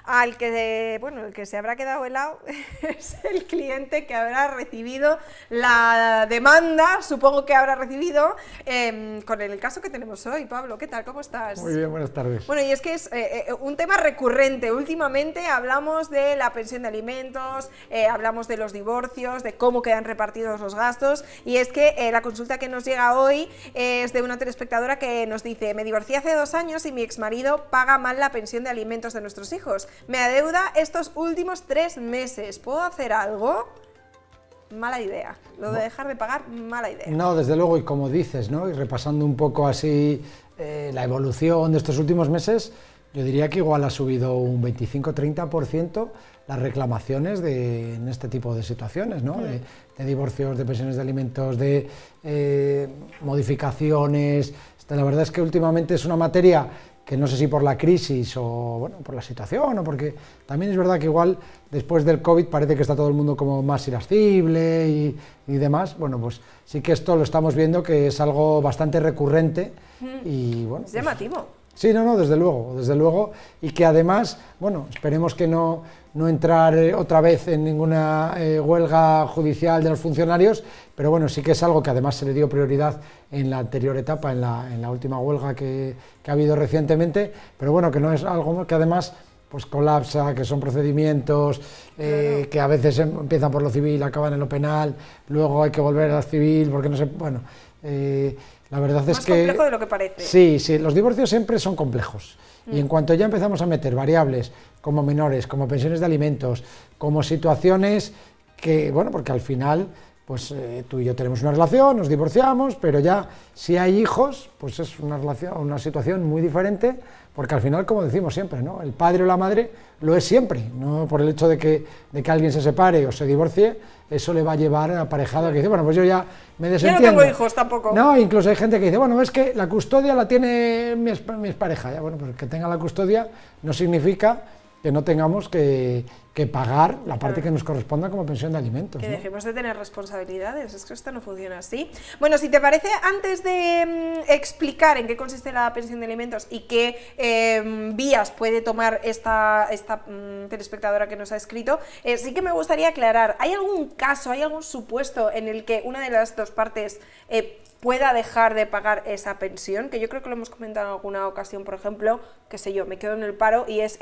Al que, bueno, el que se habrá quedado helado es el cliente que habrá recibido la demanda, supongo que habrá recibido, con el caso que tenemos hoy. Pablo, ¿qué tal? ¿Cómo estás? Muy bien, buenas tardes. Bueno, y es que es un tema recurrente. Últimamente hablamos de la pensión de alimentos, hablamos de los divorcios, de cómo quedan repartidos los gastos, y es que la consulta que nos llega hoy es de una telespectadora que nos dice: me divorcié hace 2 años y mi exmarido paga mal la pensión de alimentos de nuestros hijos. Me adeuda estos últimos 3 meses. ¿Puedo hacer algo? Mala idea. Lo de dejar de pagar, mala idea. No, desde luego, y como dices, ¿no? Y repasando un poco así la evolución de estos últimos meses, yo diría que igual ha subido un 25-30% las reclamaciones en este tipo de situaciones, ¿no? De divorcios, de pensiones de alimentos, de modificaciones. La verdad es que últimamente es una materia que no sé si por la crisis o bueno, por la situación, o porque también es verdad que igual después del COVID parece que está todo el mundo como más irascible y demás. Bueno, pues sí que esto lo estamos viendo que es algo bastante recurrente y bueno. Es llamativo. Sí, no, desde luego, y que además, bueno, esperemos que no entrar otra vez en ninguna huelga judicial de los funcionarios, pero bueno, sí que es algo que además se le dio prioridad en la anterior etapa, en la última huelga que ha habido recientemente, pero bueno, que no es algo que además pues colapsa, que son procedimientos que a veces empiezan por lo civil, acaban en lo penal, luego hay que volver a lo civil, porque no se... bueno... la verdad es que... Más complejo de lo que parece. Sí, los divorcios siempre son complejos. Y en cuanto ya empezamos a meter variables como menores, como pensiones de alimentos, como situaciones que, bueno, porque al final, pues tú y yo tenemos una relación, nos divorciamos, pero ya si hay hijos, pues es una situación muy diferente, porque al final, como decimos siempre, ¿no? El padre o la madre lo es siempre, no por el hecho de que alguien se separe o se divorcie, eso le va a llevar aparejado a que dice, bueno, pues yo ya me desentiendo. Yo no tengo hijos tampoco. No, incluso hay gente que dice, bueno, es que la custodia la tiene mi expareja. Ya, bueno, pues que tenga la custodia no significa que no tengamos que pagar la parte que nos corresponda como pensión de alimentos. Que ¿no? Dejemos de tener responsabilidades, es que esto no funciona así. Bueno, si te parece, antes de explicar en qué consiste la pensión de alimentos y qué vías puede tomar esta telespectadora que nos ha escrito, sí que me gustaría aclarar, ¿hay algún caso, hay algún supuesto en el que una de las dos partes pueda dejar de pagar esa pensión? Que yo creo que lo hemos comentado en alguna ocasión, por ejemplo, qué sé yo, me quedo en el paro y es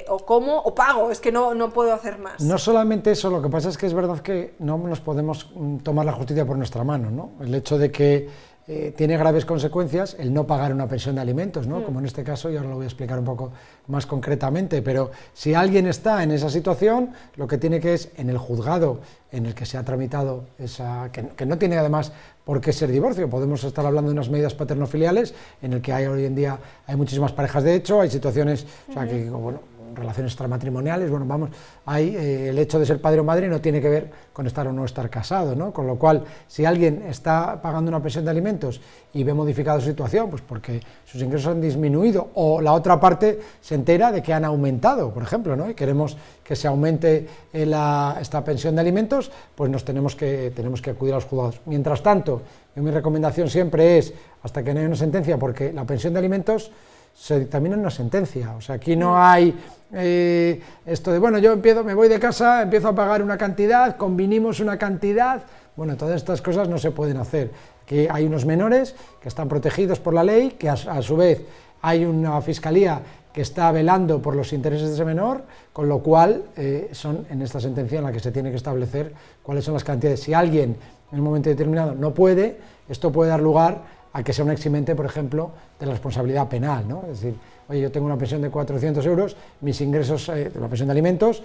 o como o pago, es que no puedo hacer más. No solamente eso, lo que pasa es que es verdad que no nos podemos tomar la justicia por nuestra mano, ¿no? El hecho de que tiene graves consecuencias el no pagar una pensión de alimentos, ¿no? Como en este caso, y ahora lo voy a explicar un poco más concretamente, pero si alguien está en esa situación, lo que tiene que es, en el juzgado en el que se ha tramitado esa, que no tiene además por qué ser divorcio, podemos estar hablando de unas medidas paternofiliales en el que hoy en día hay muchísimas parejas de hecho, hay situaciones, o sea, que, bueno, relaciones extramatrimoniales, bueno, vamos, hay el hecho de ser padre o madre no tiene que ver con estar o no estar casado, ¿no? Con lo cual, si alguien está pagando una pensión de alimentos y ve modificada su situación, pues porque sus ingresos han disminuido o la otra parte se entera de que han aumentado, por ejemplo, ¿no? Y queremos que se aumente esta pensión de alimentos, pues tenemos que acudir a los juzgados. Mientras tanto, mi recomendación siempre es, hasta que no haya una sentencia, porque la pensión de alimentos se dictamina en una sentencia, o sea, aquí no hay esto de, bueno, yo me voy de casa, empiezo a pagar una cantidad, convinimos una cantidad, bueno, todas estas cosas no se pueden hacer, que hay unos menores que están protegidos por la ley, que a su vez hay una fiscalía que está velando por los intereses de ese menor, con lo cual son en esta sentencia en la que se tiene que establecer cuáles son las cantidades. Si alguien en un momento determinado no puede, esto puede dar lugar a que sea un eximente, por ejemplo, de la responsabilidad penal, ¿no? Es decir, oye, yo tengo una pensión de 400 euros, mis ingresos, la pensión de alimentos,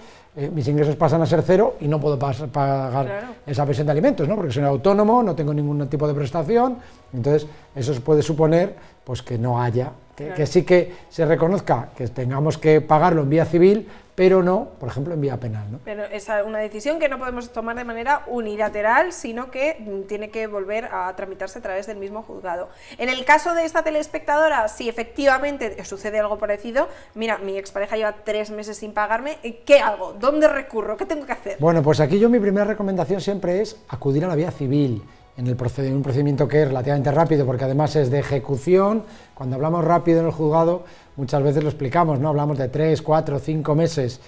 mis ingresos pasan a ser 0 y no puedo pagar esa pensión de alimentos, ¿no? Porque soy autónomo, no tengo ningún tipo de prestación, entonces eso puede suponer pues que no haya, que sí que se reconozca que tengamos que pagarlo en vía civil, pero no, por ejemplo, en vía penal, ¿no? Pero es una decisión que no podemos tomar de manera unilateral, sino que tiene que volver a tramitarse a través del mismo juzgado. En el caso de esta telespectadora, si efectivamente sucede algo parecido, mira, mi expareja lleva 3 meses sin pagarme, ¿qué hago? ¿Dónde recurro? ¿Qué tengo que hacer? Bueno, pues aquí mi primera recomendación siempre es acudir a la vía civil. en un procedimiento que es relativamente rápido, porque además es de ejecución. Cuando hablamos rápido en el juzgado, muchas veces lo explicamos, ¿no? Hablamos de 3, 4, 5 meses.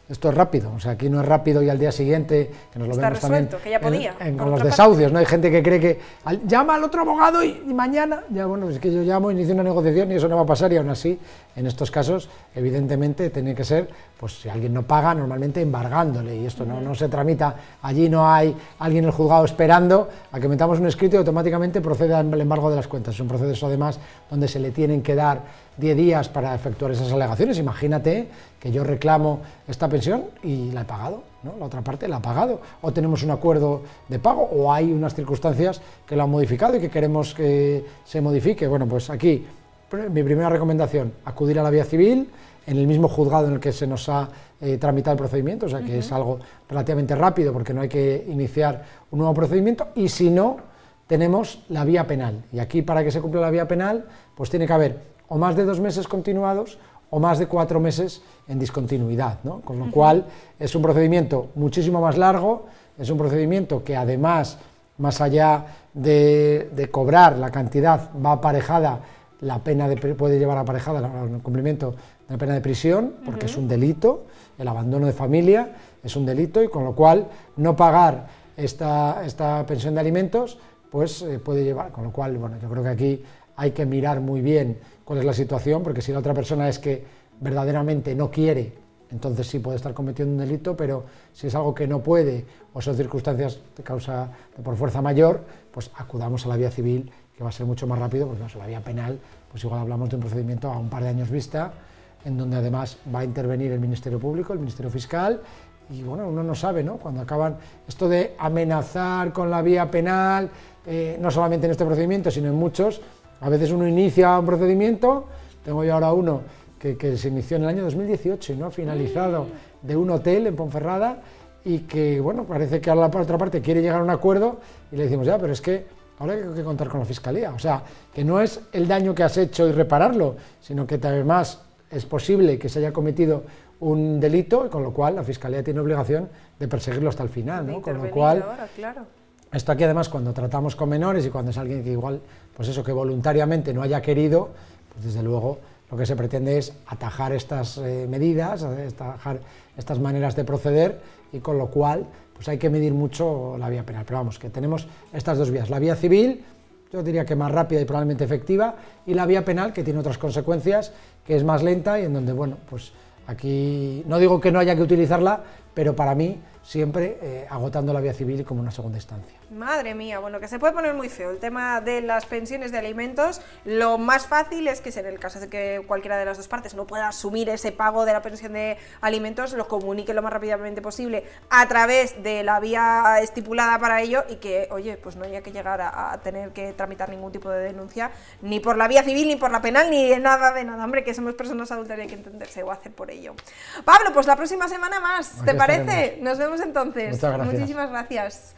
Esto es rápido, o sea, aquí no es rápido y al día siguiente, que nos lo vemos también que ya podía, con los desahucios, ¿no? Hay gente que cree que llama al otro abogado y mañana, ya bueno, es que yo llamo, inicio una negociación y eso no va a pasar, y aún así, en estos casos, evidentemente, tiene que ser, pues si alguien no paga, normalmente embargándole, y esto no se tramita, allí no hay alguien en el juzgado esperando a que metamos un escrito y automáticamente procede al embargo de las cuentas. Es un proceso, además, donde se le tienen que dar 10 días para efectuar esas alegaciones. Imagínate que yo reclamo esta pensión y la he pagado, ¿no? La otra parte la ha pagado, o tenemos un acuerdo de pago, o hay unas circunstancias que lo han modificado y que queremos que se modifique. Bueno, pues aquí mi primera recomendación, acudir a la vía civil, en el mismo juzgado en el que se nos ha tramitado el procedimiento, o sea que es algo relativamente rápido porque no hay que iniciar un nuevo procedimiento, y si no, tenemos la vía penal, y aquí para que se cumpla la vía penal, pues tiene que haber o más de 2 meses continuados o más de 4 meses en discontinuidad, ¿no? Con lo cual es un procedimiento muchísimo más largo, es un procedimiento que además, más allá de cobrar la cantidad, va aparejada la pena puede llevar aparejada el cumplimiento de la pena de prisión, porque es un delito, el abandono de familia es un delito, y con lo cual no pagar esta pensión de alimentos pues puede llevar, con lo cual, bueno, yo creo que aquí hay que mirar muy bien cuál es la situación, porque si la otra persona es que verdaderamente no quiere, entonces sí puede estar cometiendo un delito, pero si es algo que no puede o son circunstancias de causa por fuerza mayor, pues acudamos a la vía civil, que va a ser mucho más rápido, porque no, la vía penal, pues igual hablamos de un procedimiento a un par de años vista, en donde además va a intervenir el Ministerio Público, el Ministerio Fiscal, y bueno, uno no sabe, ¿no? Cuando acaban esto de amenazar con la vía penal, no solamente en este procedimiento, sino en muchos. A veces uno inicia un procedimiento, tengo yo ahora uno que se inició en el año 2018 y no ha finalizado, de un hotel en Ponferrada, y que, bueno, parece que ahora la otra parte quiere llegar a un acuerdo y le decimos, ya, pero es que ahora hay que contar con la Fiscalía. O sea, que no es el daño que has hecho y repararlo, sino que además es posible que se haya cometido un delito, y con lo cual la Fiscalía tiene obligación de perseguirlo hasta el final, ¿no? Con lo cual, ahora, claro. Esto aquí además cuando tratamos con menores y cuando es alguien que igual, pues eso, que voluntariamente no haya querido, pues desde luego lo que se pretende es atajar estas medidas, atajar estas maneras de proceder, y con lo cual pues hay que medir mucho la vía penal. Pero vamos, que tenemos estas dos vías, la vía civil, yo diría que más rápida y probablemente efectiva, y la vía penal, que tiene otras consecuencias, que es más lenta y en donde, bueno, pues aquí no digo que no haya que utilizarla, pero para mí siempre agotando la vía civil como una segunda instancia. Madre mía, bueno, que se puede poner muy feo el tema de las pensiones de alimentos. Lo más fácil es que, en el caso de que cualquiera de las dos partes no pueda asumir ese pago de la pensión de alimentos, lo comunique lo más rápidamente posible a través de la vía estipulada para ello, y que, oye, pues no haya que llegar a tener que tramitar ningún tipo de denuncia, ni por la vía civil, ni por la penal, ni de nada, hombre, que somos personas adultas y hay que entenderse o hacer por ello. Pablo, pues la próxima semana más, ¿te parece? Nos vemos entonces. Muchas gracias. Muchísimas gracias.